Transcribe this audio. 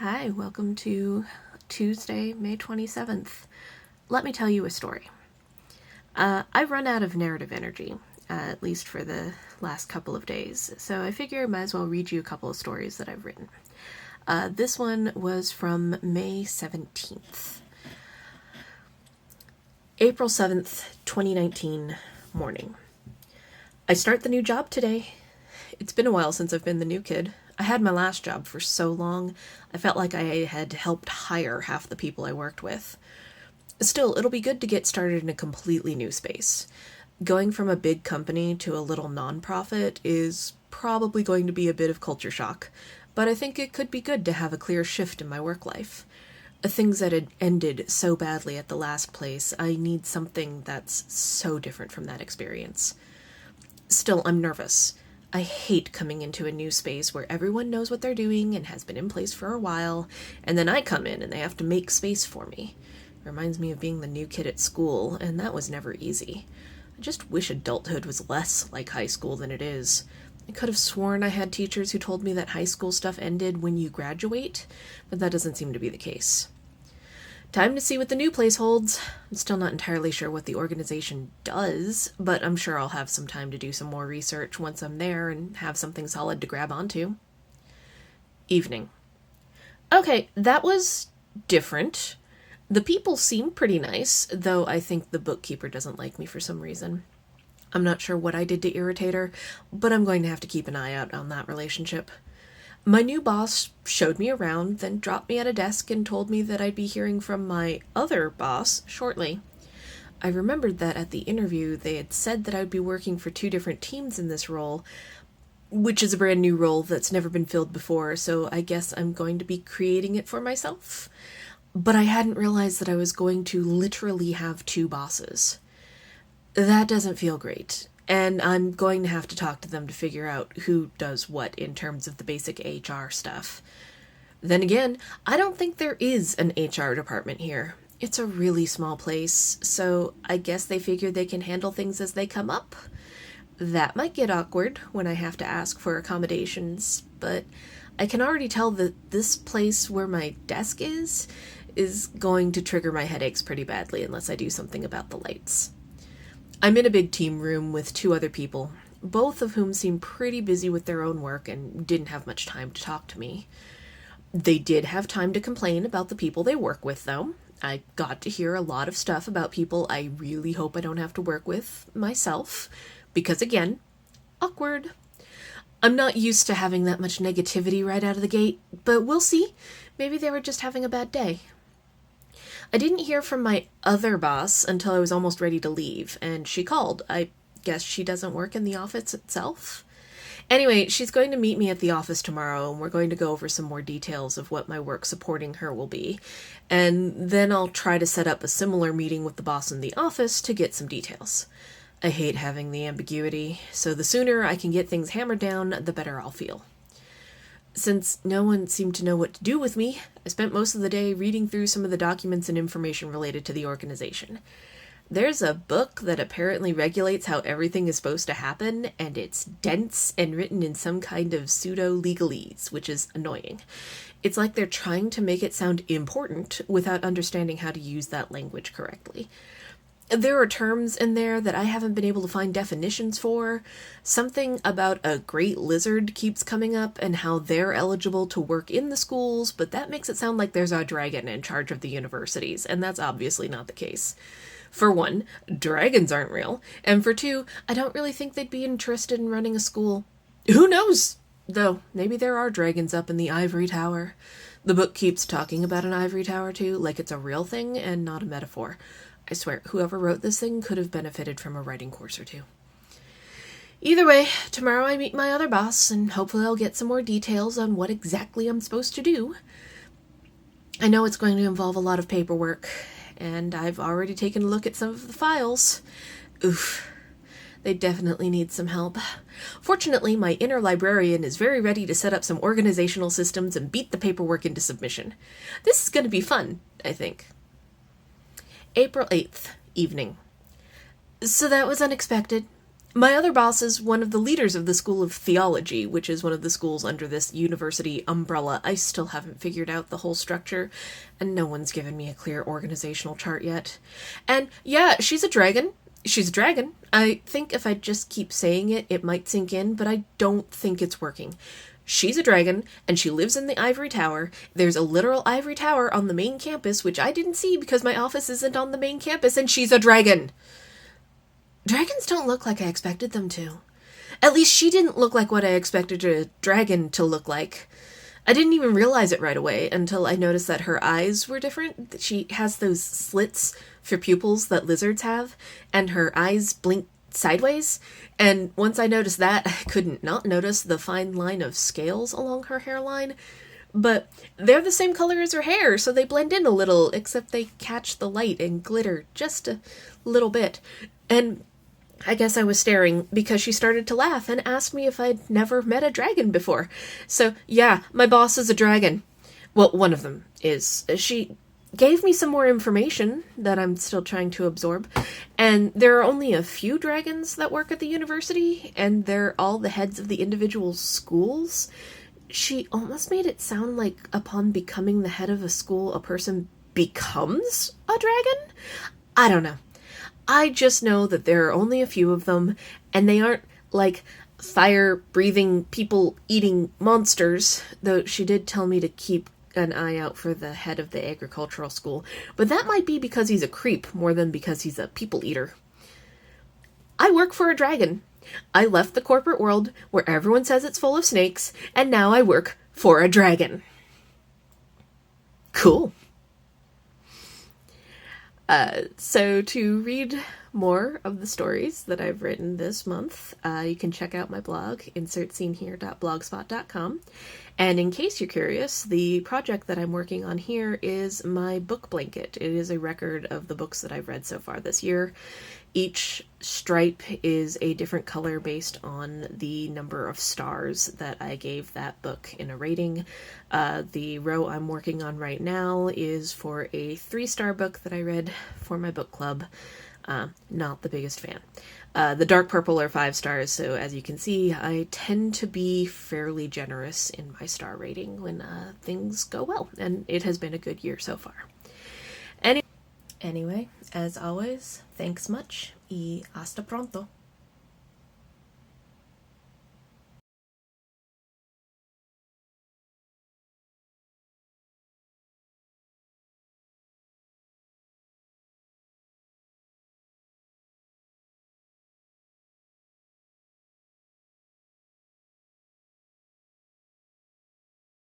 Hi, welcome to Tuesday, May 27th. Let me tell you a story. I've run out of narrative energy, at least for the last couple of days, so I figure I might as well read you a couple of stories that I've written. This one was from May 17th. April 7th, 2019, morning. I start the new job today. It's been a while since I've been the new kid. I had my last job for so long, I felt like I had helped hire half the people I worked with. Still, it'll be good to get started in a completely new space. Going from a big company to a little nonprofit is probably going to be a bit of culture shock, but I think it could be good to have a clear shift in my work life. Things that had ended so badly at the last place, I need something that's so different from that experience. Still, I'm nervous. I hate coming into a new space where everyone knows what they're doing and has been in place for a while, and then I come in and they have to make space for me. It reminds me of being the new kid at school, and that was never easy. I just wish adulthood was less like high school than it is. I could have sworn I had teachers who told me that high school stuff ended when you graduate, but that doesn't seem to be the case. Time to see what the new place holds. I'm still not entirely sure what the organization does, but I'm sure I'll have some time to do some more research once I'm there and have something solid to grab onto. Evening. Okay, that was different. The people seem pretty nice, though I think the bookkeeper doesn't like me for some reason. I'm not sure what I did to irritate her, but I'm going to have to keep an eye out on that relationship. My new boss showed me around, then dropped me at a desk and told me that I'd be hearing from my other boss shortly. I remembered that at the interview they had said that I would be working for 2 different teams in this role, which is a brand new role that's never been filled before, so I guess I'm going to be creating it for myself. But I hadn't realized that I was going to literally have 2 bosses. That doesn't feel great. And I'm going to have to talk to them to figure out who does what in terms of the basic HR stuff. Then again, I don't think there is an HR department here. It's a really small place, so I guess they figure they can handle things as they come up. That might get awkward when I have to ask for accommodations, but I can already tell that this place where my desk is going to trigger my headaches pretty badly unless I do something about the lights. I'm in a big team room with 2 other people, both of whom seem pretty busy with their own work and didn't have much time to talk to me. They did have time to complain about the people they work with, though. I got to hear a lot of stuff about people I really hope I don't have to work with myself, because again, awkward. I'm not used to having that much negativity right out of the gate, but we'll see. Maybe they were just having a bad day. I didn't hear from my other boss until I was almost ready to leave, and she called. I guess she doesn't work in the office itself. Anyway, she's going to meet me at the office tomorrow, and we're going to go over some more details of what my work supporting her will be. And then I'll try to set up a similar meeting with the boss in the office to get some details. I hate having the ambiguity, so the sooner I can get things hammered down, the better I'll feel. Since no one seemed to know what to do with me, I spent most of the day reading through some of the documents and information related to the organization. There's a book that apparently regulates how everything is supposed to happen, and it's dense and written in some kind of pseudo-legalese, which is annoying. It's like they're trying to make it sound important without understanding how to use that language correctly. There are terms in there that I haven't been able to find definitions for. Something about a great lizard keeps coming up and how they're eligible to work in the schools, but that makes it sound like there's a dragon in charge of the universities, and that's obviously not the case. For one, dragons aren't real, and for 2, I don't really think they'd be interested in running a school. Who knows? Though, maybe there are dragons up in the ivory tower. The book keeps talking about an ivory tower too, like it's a real thing and not a metaphor. I swear, whoever wrote this thing could have benefited from a writing course or 2. Either way, tomorrow I meet my other boss, and hopefully I'll get some more details on what exactly I'm supposed to do. I know it's going to involve a lot of paperwork, and I've already taken a look at some of the files. Oof. They definitely need some help. Fortunately, my inner librarian is very ready to set up some organizational systems and beat the paperwork into submission. This is going to be fun, I think. April 8th, evening. So that was unexpected. My other boss is one of the leaders of the School of Theology, which is one of the schools under this university umbrella. I still haven't figured out the whole structure, and no one's given me a clear organizational chart yet. And yeah, she's a dragon. She's a dragon. I think if I just keep saying it, it might sink in, but I don't think it's working. She's a dragon, and she lives in the ivory tower. There's a literal ivory tower on the main campus, which I didn't see because my office isn't on the main campus, and she's a dragon. Dragons don't look like I expected them to. At least she didn't look like what I expected a dragon to look like. I didn't even realize it right away until I noticed that her eyes were different. She has those slits for pupils that lizards have, and her eyes blink sideways. And once I noticed that, I couldn't not notice the fine line of scales along her hairline. But they're the same color as her hair, so they blend in a little, except they catch the light and glitter just a little bit. And I guess I was staring because she started to laugh and asked me if I'd never met a dragon before. So yeah, my boss is a dragon. Well, one of them is. She gave me some more information that I'm still trying to absorb. And there are only a few dragons that work at the university, and they're all the heads of the individual schools. She almost made it sound like upon becoming the head of a school, a person becomes a dragon? I don't know. I just know that there are only a few of them, and they aren't like fire-breathing, people-eating monsters, though she did tell me to keep an eye out for the head of the agricultural school, but that might be because he's a creep more than because he's a people-eater. I work for a dragon. I left the corporate world where everyone says it's full of snakes, and now I work for a dragon. Cool. So to read more of the stories that I've written this month, you can check out my blog, insertscenehere.blogspot.com. And in case you're curious, the project that I'm working on here is my book blanket. It is a record of the books that I've read so far this year. Each stripe is a different color based on the number of stars that I gave that book in a rating. The row I'm working on right now is for a 3-star book that I read for my book club. Not the biggest fan. The dark purple are 5 stars, so as you can see, I tend to be fairly generous in my star rating when things go well, and it has been a good year so far. Anyway, as always, thanks much y hasta pronto.